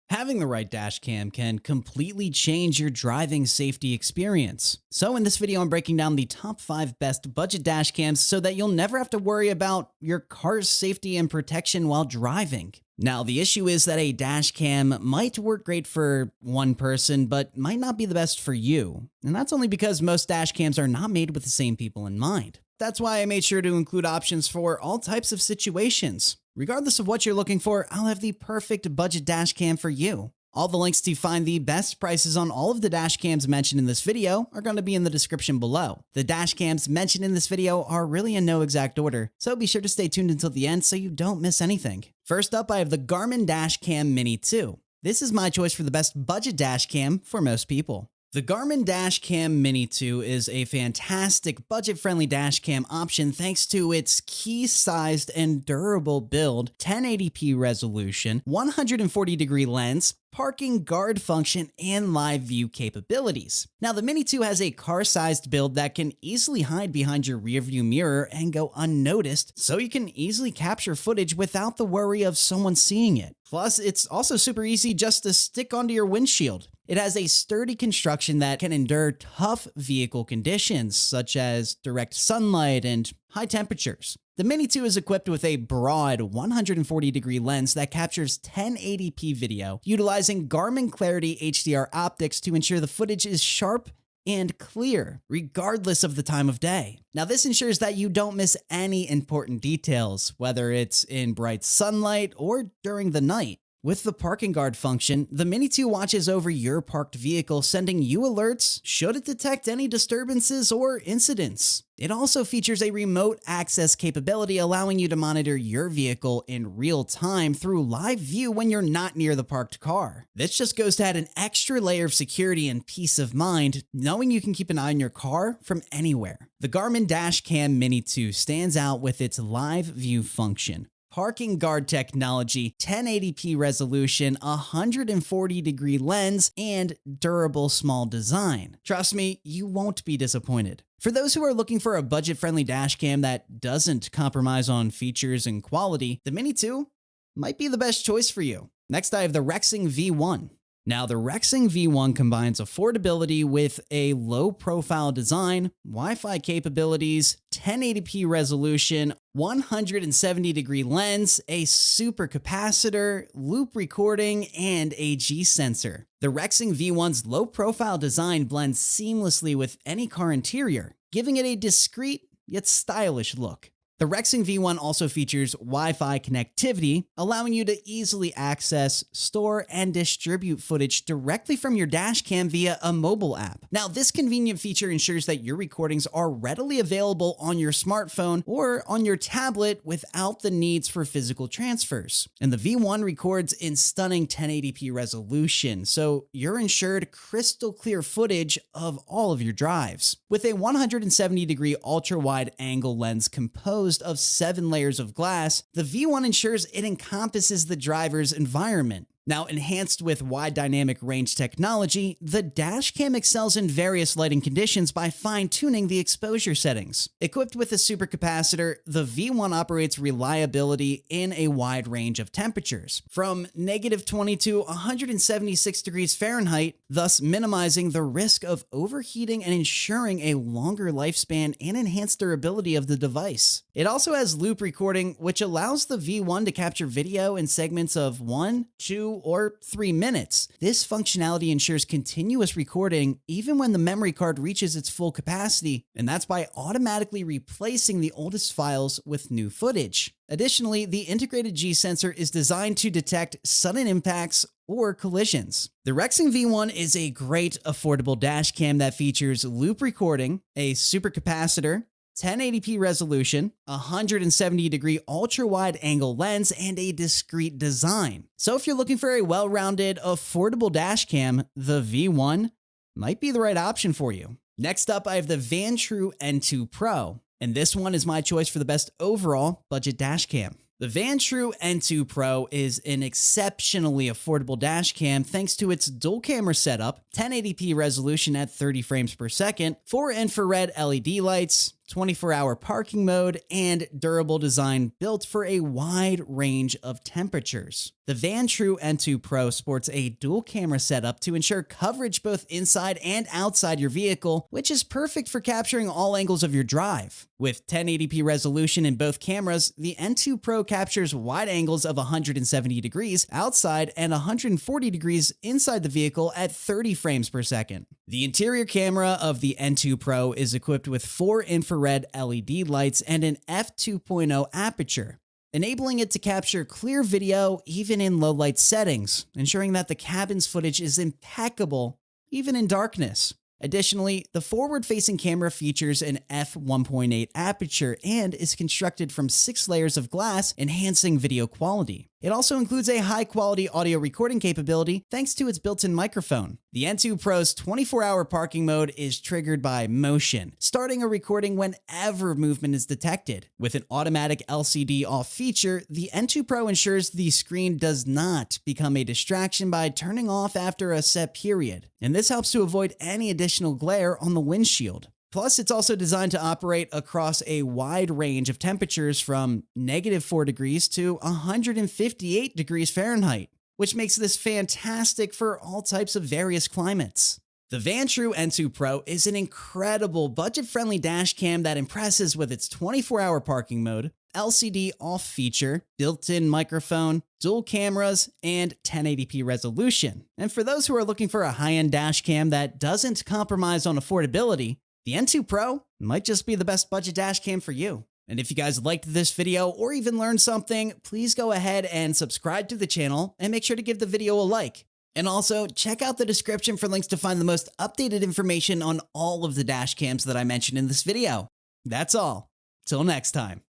Having the right dash cam can completely change your driving safety experience. So in this video, I'm breaking down the top 5 best budget dash cams so that you'll never have to worry about your car's safety and protection while driving. Now, the issue is that a dash cam might work great for one person, but might not be the best for you. And that's only because most dash cams are not made with the same people in mind. That's why I made sure to include options for all types of situations. Regardless of what you're looking for, I'll have the perfect budget dash cam for you. All the links to find the best prices on all of the dash cams mentioned in this video are going to be in the description below. The dash cams mentioned in this video are really in no exact order, so be sure to stay tuned until the end so you don't miss anything. First up, I have the Garmin Dash Cam Mini 2. This is my choice for the best budget dash cam for most people. The Garmin Dash Cam Mini 2 is a fantastic budget-friendly dash cam option thanks to its key-sized and durable build, 1080p resolution, 140-degree lens, parking guard function, and live view capabilities. Now, the Mini 2 has a car-sized build that can easily hide behind your rearview mirror and go unnoticed, so you can easily capture footage without the worry of someone seeing it. Plus, it's also super easy just to stick onto your windshield. It has a sturdy construction that can endure tough vehicle conditions, such as direct sunlight and high temperatures. The Mini 2 is equipped with a broad 140-degree lens that captures 1080p video, utilizing Garmin Clarity HDR optics to ensure the footage is sharp and clear, regardless of the time of day. Now, this ensures that you don't miss any important details, whether it's in bright sunlight or during the night. With the parking guard function, the Mini 2 watches over your parked vehicle, sending you alerts should it detect any disturbances or incidents. It also features a remote access capability, allowing you to monitor your vehicle in real time through live view when you're not near the parked car. This just goes to add an extra layer of security and peace of mind, knowing you can keep an eye on your car from anywhere. The Garmin Dash Cam Mini 2 stands out with its live view function, parking guard technology, 1080p resolution, 140-degree lens, and durable small design. Trust me, you won't be disappointed. For those who are looking for a budget-friendly dash cam that doesn't compromise on features and quality, the Mini 2 might be the best choice for you. Next, I have the Rexing V1. Now, the Rexing V1 combines affordability with a low-profile design, Wi-Fi capabilities, 1080p resolution, 170-degree lens, a super capacitor, loop recording, and a G-sensor. The Rexing V1's low-profile design blends seamlessly with any car interior, giving it a discreet yet stylish look. The Rexing V1 also features Wi-Fi connectivity, allowing you to easily access, store, and distribute footage directly from your dash cam via a mobile app. Now, this convenient feature ensures that your recordings are readily available on your smartphone or on your tablet without the needs for physical transfers. And the V1 records in stunning 1080p resolution, so you're ensured crystal clear footage of all of your drives. With a 170-degree ultra-wide angle lens composed of 7 layers of glass, the V1 ensures it encompasses the driver's environment. Now, enhanced with wide dynamic range technology, the Dashcam excels in various lighting conditions by fine-tuning the exposure settings. Equipped with a supercapacitor, the V1 operates reliability in a wide range of temperatures, from -20 to 176 degrees Fahrenheit, thus minimizing the risk of overheating and ensuring a longer lifespan and enhanced durability of the device. It also has loop recording, which allows the V1 to capture video in segments of 1, 2, or 3 minutes. This functionality ensures continuous recording even when the memory card reaches its full capacity, and that's by automatically replacing the oldest files with new footage. Additionally, the integrated G-sensor is designed to detect sudden impacts or collisions. The Rexing V1 is a great affordable dash cam that features loop recording, a supercapacitor, 1080p resolution, 170-degree ultra-wide angle lens, and a discreet design. So if you're looking for a well-rounded, affordable dash cam, the V1 might be the right option for you. Next up, I have the Vantrue N2 Pro, and this one is my choice for the best overall budget dash cam. The Vantrue N2 Pro is an exceptionally affordable dash cam thanks to its dual camera setup, 1080p resolution at 30 frames per second, 4 infrared LED lights, 24-hour parking mode, and durable design built for a wide range of temperatures. The Vantrue N2 Pro sports a dual camera setup to ensure coverage both inside and outside your vehicle, which is perfect for capturing all angles of your drive. With 1080p resolution in both cameras, the N2 Pro captures wide angles of 170 degrees outside and 140 degrees inside the vehicle at 30 frames per second. The interior camera of the N2 Pro is equipped with 4 infrared LED lights and an f2.0 aperture, enabling it to capture clear video even in low light settings, ensuring that the cabin's footage is impeccable even in darkness. Additionally, the forward-facing camera features an f1.8 aperture and is constructed from 6 layers of glass, enhancing video quality. It also includes a high-quality audio recording capability thanks to its built-in microphone. The N2 Pro's 24-hour parking mode is triggered by motion, starting a recording whenever movement is detected. With an automatic LCD off feature, the N2 Pro ensures the screen does not become a distraction by turning off after a set period, and this helps to avoid any additional glare on the windshield. Plus, it's also designed to operate across a wide range of temperatures from -4 degrees to 158 degrees Fahrenheit, which makes this fantastic for all types of various climates. The Vantrue N2 Pro is an incredible budget-friendly dash cam that impresses with its 24-hour parking mode, LCD off feature, built-in microphone, dual cameras, and 1080p resolution. And for those who are looking for a high-end dash cam that doesn't compromise on affordability, the N2 Pro might just be the best budget dash cam for you. And if you guys liked this video or even learned something, please go ahead and subscribe to the channel and make sure to give the video a like. And also, check out the description for links to find the most updated information on all of the dash cams that I mentioned in this video. That's all. Till next time.